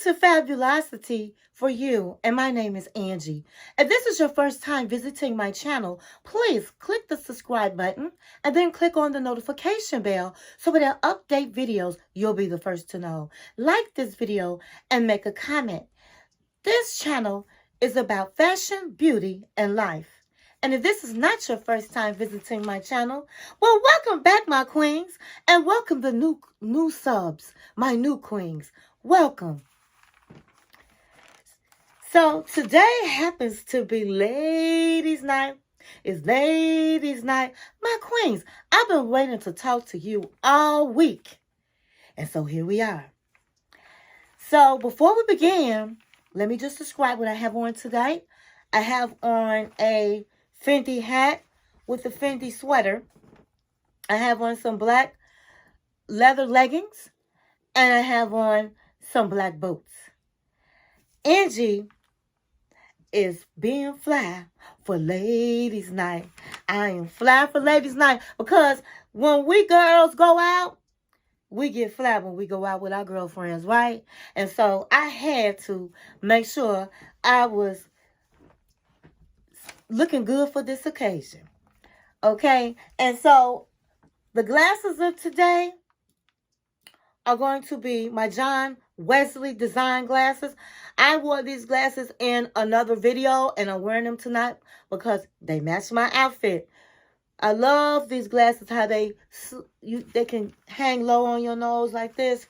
to Fabulosity for You, and my name is Angie. If this is your first time visiting my channel, please click the subscribe button and then click on the notification bell so when I update videos, you'll be the first to know. Like this video and make a comment. This channel is about fashion, beauty, and life. And if this is not your first time visiting my channel, well, welcome back, my queens, and welcome the new subs, my new queens. Welcome. So today happens to be ladies' night. It's ladies' night. My queens, I've been waiting to talk to you all week. And so here we are. So before we begin, let me just describe what I have on today. I have on a Fendi hat with a Fendi sweater. I have on some black leather leggings. And I have on some black boots. Angie is being fly for ladies' night. I am fly for ladies' night because when we girls go out, we get fly when we go out with our girlfriends, right? And so I had to make sure I was looking good for this occasion. Okay? And so the glasses of today are going to be my John Wesley design glasses. I wore these glasses in another video and I'm wearing them tonight because they match my outfit. I love these glasses, how they can hang low on your nose like this.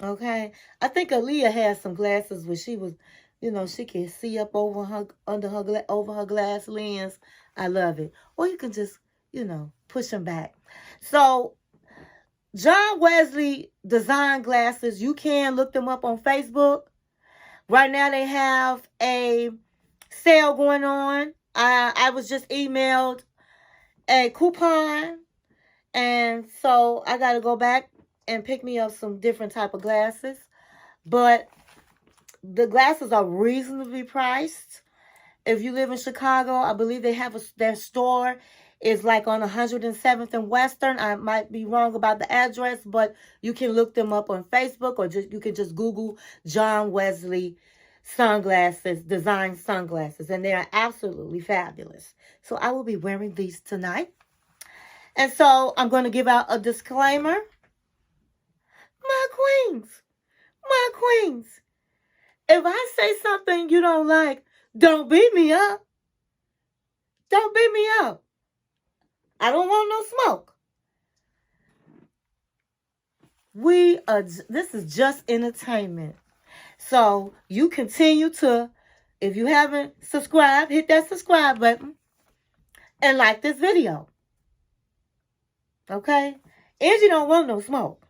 Okay. I think Aaliyah had some glasses where she was, she can see up over her glass lens. I love it. Or you can just, push them back. So John Wesley design glasses, you can look them up on Facebook. Right now they have a sale going on. I was just emailed a coupon. And so I got to go back and pick me up some different type of glasses. But the glasses are reasonably priced. If you live in Chicago, I believe they have their store is like on 107th and Western. I might be wrong about the address, but you can look them up on Facebook or you can just Google John Wesley sunglasses, design sunglasses, and they are absolutely fabulous. So I will be wearing these tonight. And so I'm going to give out a disclaimer. My queens, if I say something you don't like, don't beat me up. Don't beat me up. I don't want no smoke. This is just entertainment. So you continue to, if you haven't subscribed, hit that subscribe button and like this video. Okay? Angie don't want no smoke.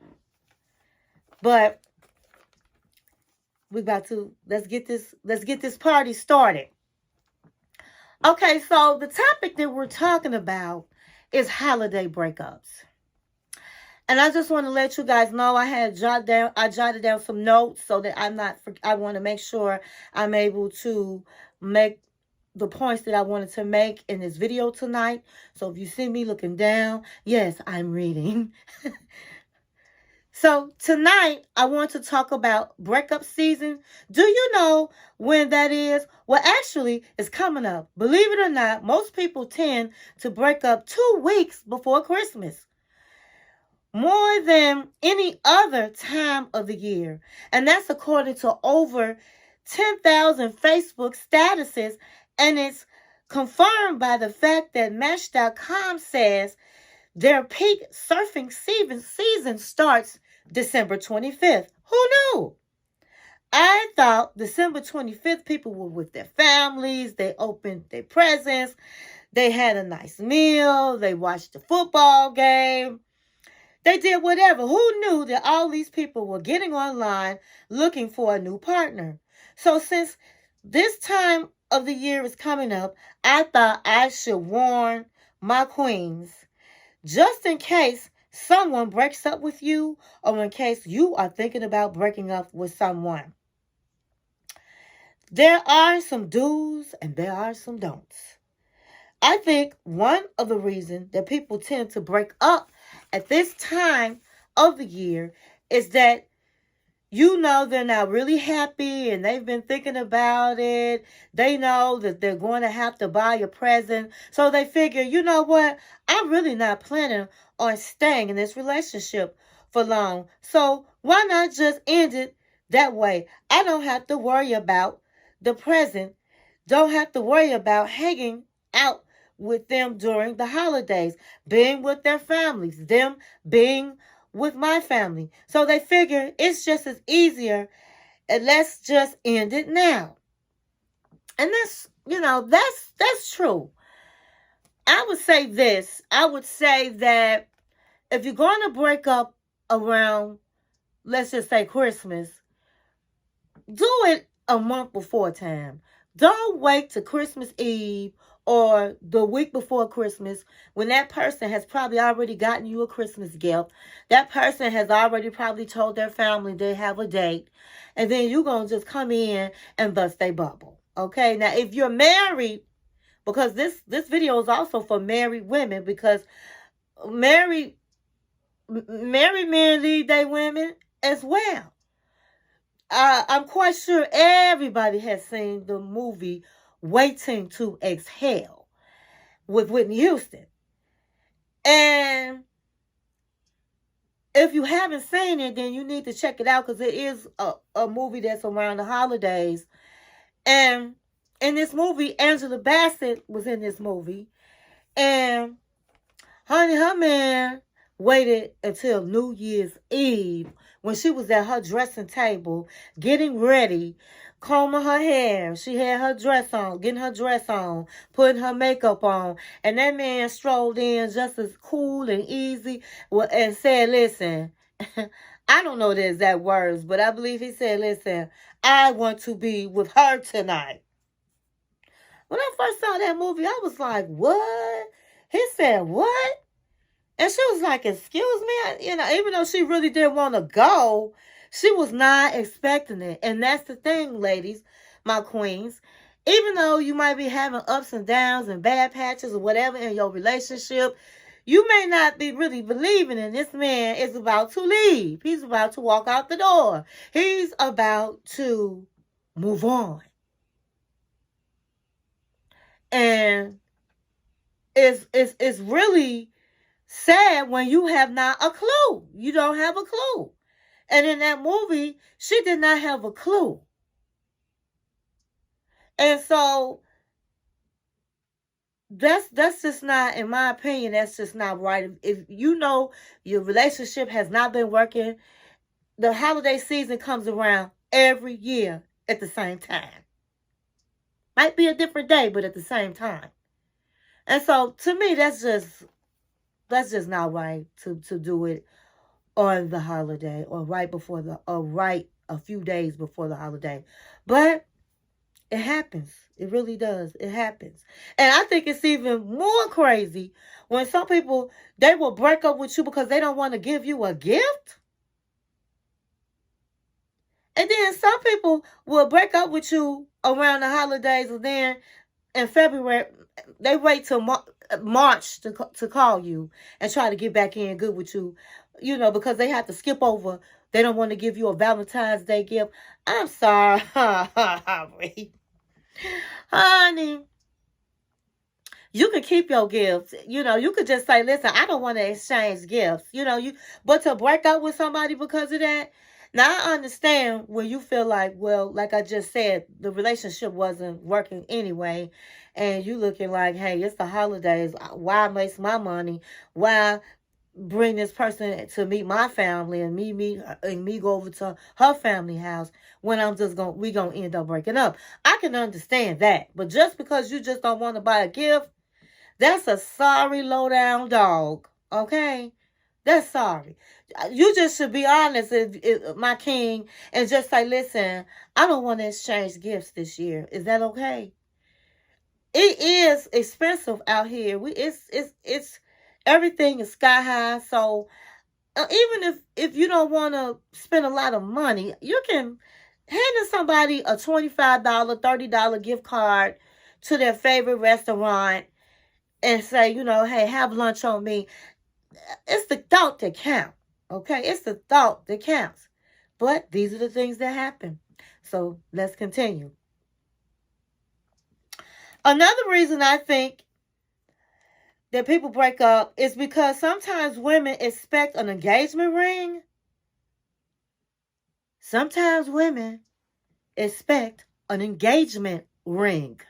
But let's get this party started. Okay, so the topic that we're talking about is holiday breakups. And I just want to let you guys know I jotted down some notes so that I want to make sure I'm able to make the points that I wanted to make in this video tonight. So if you see me looking down, yes, I'm reading. So tonight, I want to talk about breakup season. Do you know when that is? Well, actually, it's coming up. Believe it or not, most people tend to break up 2 weeks before Christmas. More than any other time of the year. And that's according to over 10,000 Facebook statuses. And it's confirmed by the fact that Match.com says their peak surfing season starts December 25th. Who knew? I thought December 25th people were with their families. They opened their presents. They had a nice meal. They watched the football game. They did whatever. Who knew that all these people were getting online looking for a new partner? So since this time of the year is coming up, I thought I should warn my queens just in case someone breaks up with you or in case you are thinking about breaking up with someone. There are some do's and there are some don'ts. I think one of the reasons that people tend to break up at this time of the year is that You know they're not really happy and they've been thinking about it. They know that they're going to have to buy a present. So they figure, you know what? I'm really not planning on staying in this relationship for long. So why not just end it that way? I don't have to worry about the present. Don't have to worry about hanging out with them during the holidays, being with their families, them being with my family. So they figure it's just as easier and let's just end it now. And that's true. I would say this. I would say that if you're going to break up around, let's just say Christmas, do it a month before time. Don't wait to Christmas Eve or the week before Christmas when that person has probably already gotten you a Christmas gift. That person has already probably told their family they have a date. And then you're going to just come in and bust their bubble. Okay? Now, if you're married, because this video is also for married women, because married married men lead their women as well. I'm quite sure everybody has seen the movie Waiting to Exhale with Whitney Houston. And if you haven't seen it, then you need to check it out because it is a movie that's around the holidays. And in this movie, Angela Bassett was in this movie. And honey, her man waited until New Year's Eve when she was at her dressing table, getting ready, combing her hair. She had her dress on, getting her dress on, putting her makeup on. And that man strolled in just as cool and easy and said, listen, I don't know the exact words, but I believe he said, listen, I want to be with her tonight. When I first saw that movie, I was like, what? He said, what? And she was like, excuse me? Even though she really didn't want to go, she was not expecting it. And that's the thing, ladies, my queens. Even though you might be having ups and downs and bad patches or whatever in your relationship, you may not be really believing in this man is about to leave. He's about to walk out the door. He's about to move on. And it's really sad when you have not a clue. You don't have a clue. And in that movie, she did not have a clue. And so that's just not, in my opinion, that's just not right. If you know your relationship has not been working, the holiday season comes around every year at the same time. Might be a different day, but at the same time. And so to me, that's just not right to do it on the holiday or right a few days before the holiday. But it happens. It really does. It happens. And I think it's even more crazy when some people, they will break up with you because they don't want to give you a gift. And then some people will break up with you around the holidays, and then in February, they wait till March to call you and try to get back in good with you, because they have to skip over. They don't want to give you a Valentine's Day gift. I'm sorry, honey. You can keep your gifts. You could just say, listen, I don't want to exchange gifts. But to break up with somebody because of that, now I understand when you feel like, well, like I just said, the relationship wasn't working anyway, and you looking like, hey, it's the holidays. Why waste my money? Why bring this person to meet my family and me go over to her family house when we gonna end up breaking up? I can understand that, but just because you just don't want to buy a gift, that's a sorry low down dog. Okay. That's sorry. You just should be honest, my king, and just say, listen, I don't want to exchange gifts this year. Is that okay? It is expensive out here. It's everything is sky high. So even if you don't want to spend a lot of money, you can hand somebody a $25, $30 gift card to their favorite restaurant and say, hey, have lunch on me. It's the thought that counts. Okay, it's the thought that counts. But these are the things that happen. So let's continue. Another reason I think that people break up is because sometimes women expect an engagement ring. Sometimes women expect an engagement ring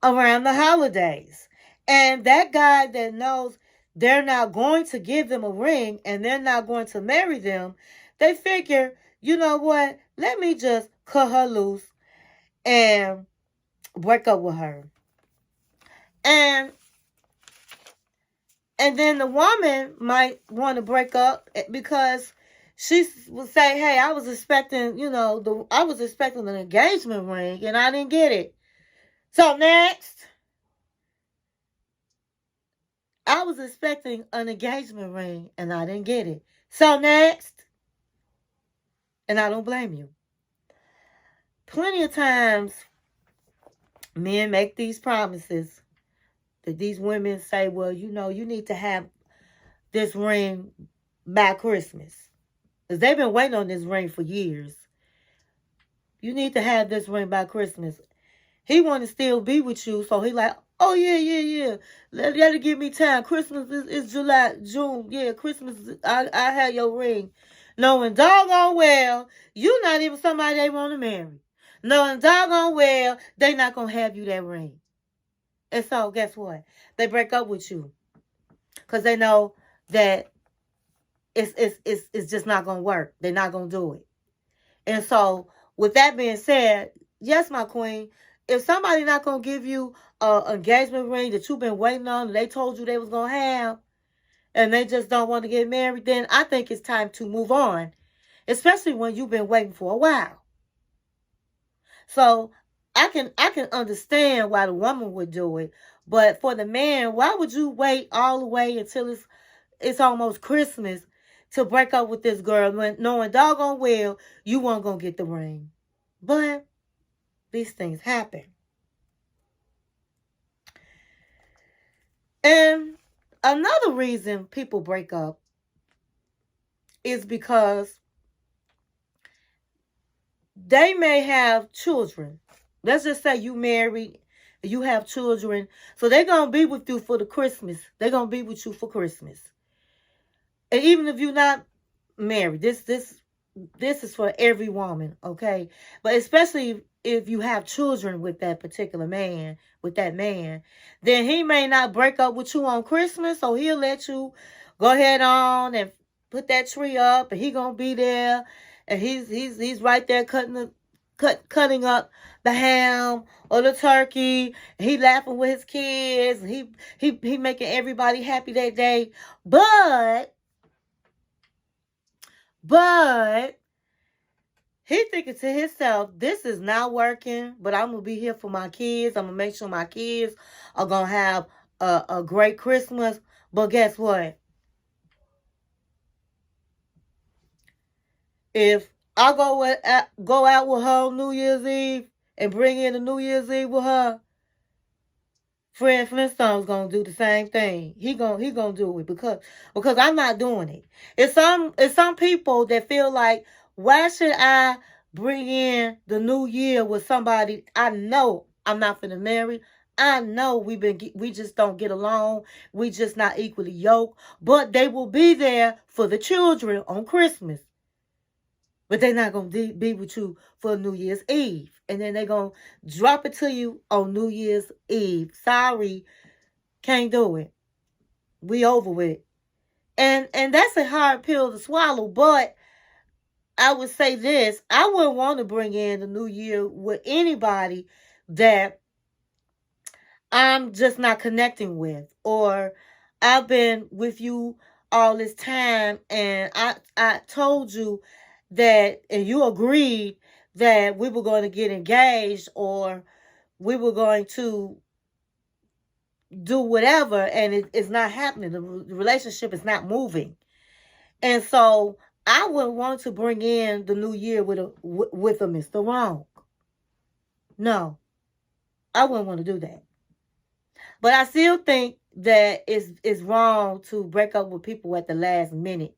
around the holidays. And that guy that knows they're not going to give them a ring and they're not going to marry them, they figure, you know what? Let me just cut her loose and break up with her. And then the woman might want to break up because she will say, "Hey, I was expecting, I was expecting an engagement ring and I didn't get it. So next, I was expecting an engagement ring and I didn't get it. So next, and I don't blame you. Plenty of times, men make these promises that these women say, well, you need to have this ring by Christmas. Because they've been waiting on this ring for years. You need to have this ring by Christmas. He want to still be with you, so he like, oh, yeah. Let it give me time. Christmas is July, June. Yeah, Christmas, I have your ring. Knowing doggone well, you not even somebody they want to marry. Knowing doggone well, they not going to have you that ring. And so, guess what? They break up with you. Because they know that it's just not going to work. They're not going to do it. And so, with that being said, yes, my queen, if somebody not going to give you an engagement ring that you've been waiting on and they told you they was going to have, and they just don't want to get married, then I think it's time to move on, especially when you've been waiting for a while. So, I can understand why the woman would do it, but for the man, why would you wait all the way until it's almost Christmas to break up with this girl when knowing doggone well you weren't going to get the ring? But these things happen. And another reason people break up is because they may have children. Let's just say you married, you have children. So they're going to be with you for the Christmas. They're going to be with you for Christmas. And even if you're not married, this is for every woman, okay? But especially if you have children with that particular man, with that man, then he may not break up with you on Christmas, so he'll let you go ahead on and put that tree up, and he gonna be there, and he's right there cutting up the ham or the turkey, and he laughing with his kids, and he making everybody happy that day, but he thinking to himself, this is not working, but I'm going to be here for my kids. I'm going to make sure my kids are going to have a great Christmas. But guess what? If I go out with her on New Year's Eve and bring in a New Year's Eve with her, Fred Flintstone's gonna do the same thing. He gonna do it because I'm not doing it. It's some people that feel like, why should I bring in the new year with somebody I know I'm not finna marry? I know we just don't get along. We just not equally yoked. But they will be there for the children on Christmas. But they're not going to be with you for New Year's Eve. And then they're going to drop it to you on New Year's Eve. Sorry, can't do it. We over with it. And that's a hard pill to swallow. But I would say this. I wouldn't want to bring in the new year with anybody that I'm just not connecting with. Or I've been with you all this time and I told you that, and you agreed that we were going to get engaged or we were going to do whatever, and it's not happening. The relationship is not moving. And so I wouldn't want to bring in the new year with a Mr. Wrong. No, I wouldn't want to do that. But I still think that it's wrong to break up with people at the last minute.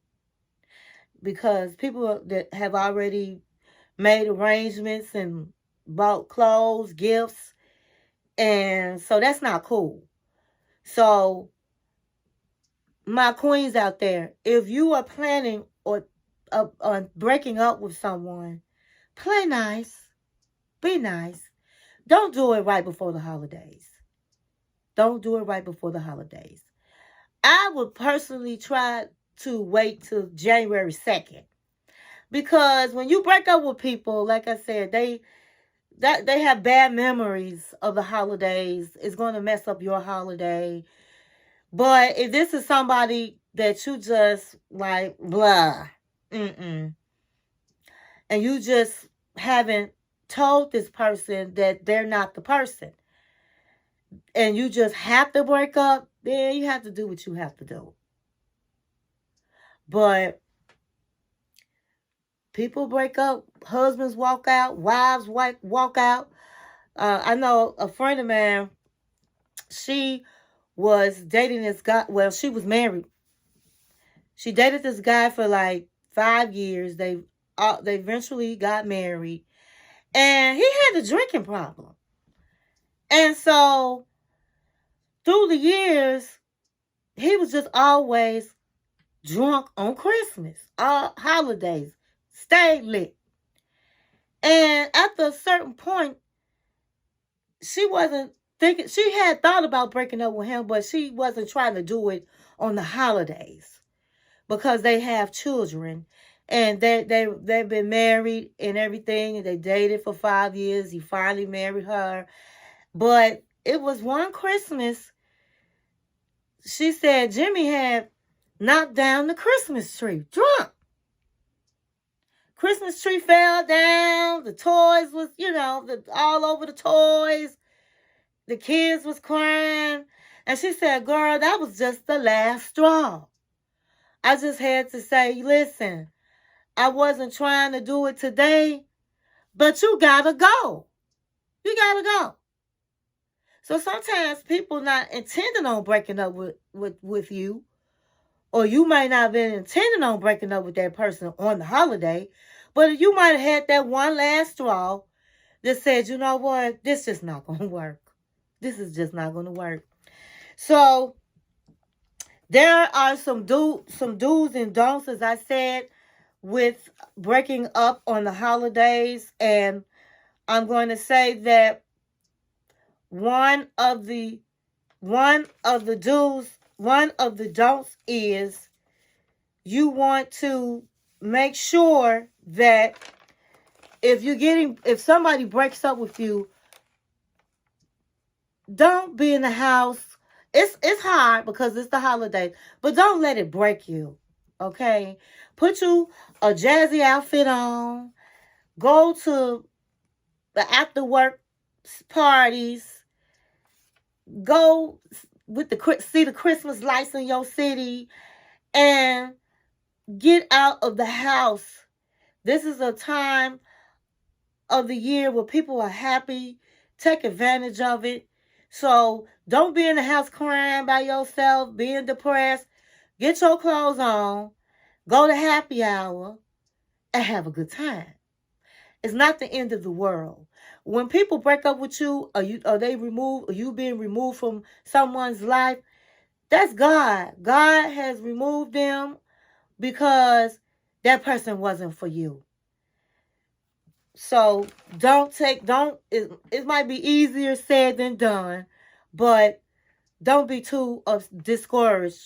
because people that have already made arrangements and bought clothes, gifts, and so that's not cool. So my queens out there, if you are planning or on breaking up with someone, play nice, be nice. Don't do it right before the holidays. Don't do it right before the holidays. I would personally try to wait till January 2nd. Because when you break up with people, like I said, they have bad memories of the holidays. It's going to mess up your holiday. But if this is somebody that you just like, blah, and you just haven't told this person that they're not the person, and you just have to break up, then you have to do what you have to do. But people break up, husbands walk out, wives walk out. I know a friend of mine, she was dating this guy. Well, she was married. She dated this guy for like 5 years. They eventually got married, and he had a drinking problem. And so through the years, he was just always drunk on Christmas, all holidays, stayed lit. And after a certain point, she wasn't thinking, she had thought about breaking up with him, but she wasn't trying to do it on the holidays because they have children and they've been married and everything, and they dated for 5 years. He finally married her. But it was one Christmas, she said Jimmy had knocked down the Christmas tree, drunk. Christmas tree fell down. The toys was, all over the toys. The kids was crying. And she said, girl, that was just the last straw. I just had to say, listen, I wasn't trying to do it today, but you gotta go. You gotta go. So sometimes people not intending on breaking up with you, or you might not have been intending on breaking up with that person on the holiday, but you might have had that one last straw that said, you know what, this is not going to work. This is just not going to work. So there are some do's and don'ts, as I said, with breaking up on the holidays. And I'm going to say that one of the don'ts is you want to make sure that if somebody breaks up with you, don't be in the house. It's hard because it's the holidays, but don't let it break you. Okay? Put you a jazzy outfit on. Go to the after work parties. Go see the Christmas lights in your city and get out of the house. This is a time of the year where people are happy. Take advantage of it. So don't be in the house crying by yourself, being depressed. Get your clothes on. Go to happy hour and have a good time. It's not the end of the world. When people break up with you, or you being removed from someone's life, that's God. God has removed them because that person wasn't for you. So it might be easier said than done, but don't be too discouraged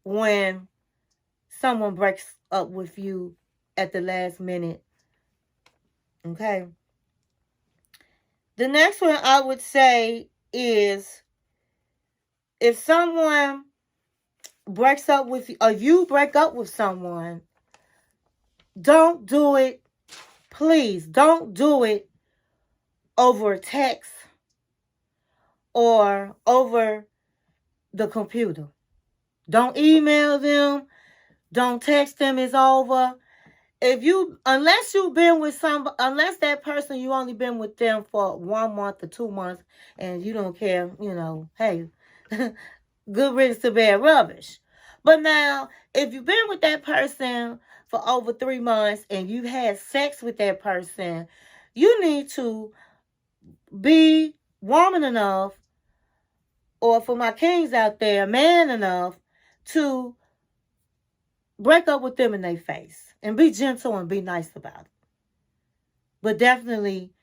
when someone breaks up with you at the last minute. Okay. The next one I would say is, if someone breaks up with you, or you break up with someone, don't do it. Please don't do it over text or over the computer. Don't email them. Don't text them. It's over. Unless that person, you only been with them for 1 month or 2 months, and you don't care, hey, good riddance to bad rubbish. But now, if you've been with that person for over 3 months and you've had sex with that person, you need to be woman enough, or for my kings out there, man enough to break up with them in their face and be gentle and be nice about it. But definitely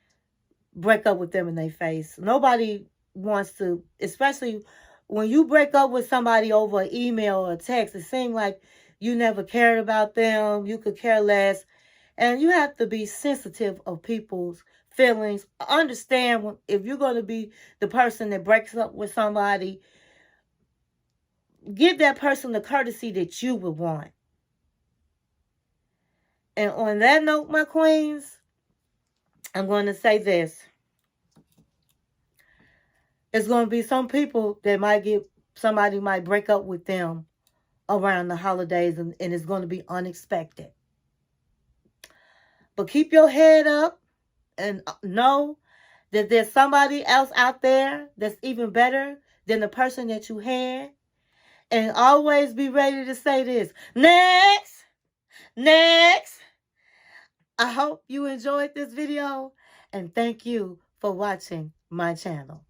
break up with them in their face. Nobody wants to, especially when you break up with somebody over an email or a text, it seems like you never cared about them. You could care less. And you have to be sensitive of people's feelings. Understand if you're going to be the person that breaks up with somebody, give that person the courtesy that you would want. And on that note, my queens, I'm going to say this. It's going to be some people that somebody might break up with them around the holidays, and it's going to be unexpected. But keep your head up and know that there's somebody else out there that's even better than the person that you had. And always be ready to say this. Next! Next! I hope you enjoyed this video, and thank you for watching my channel.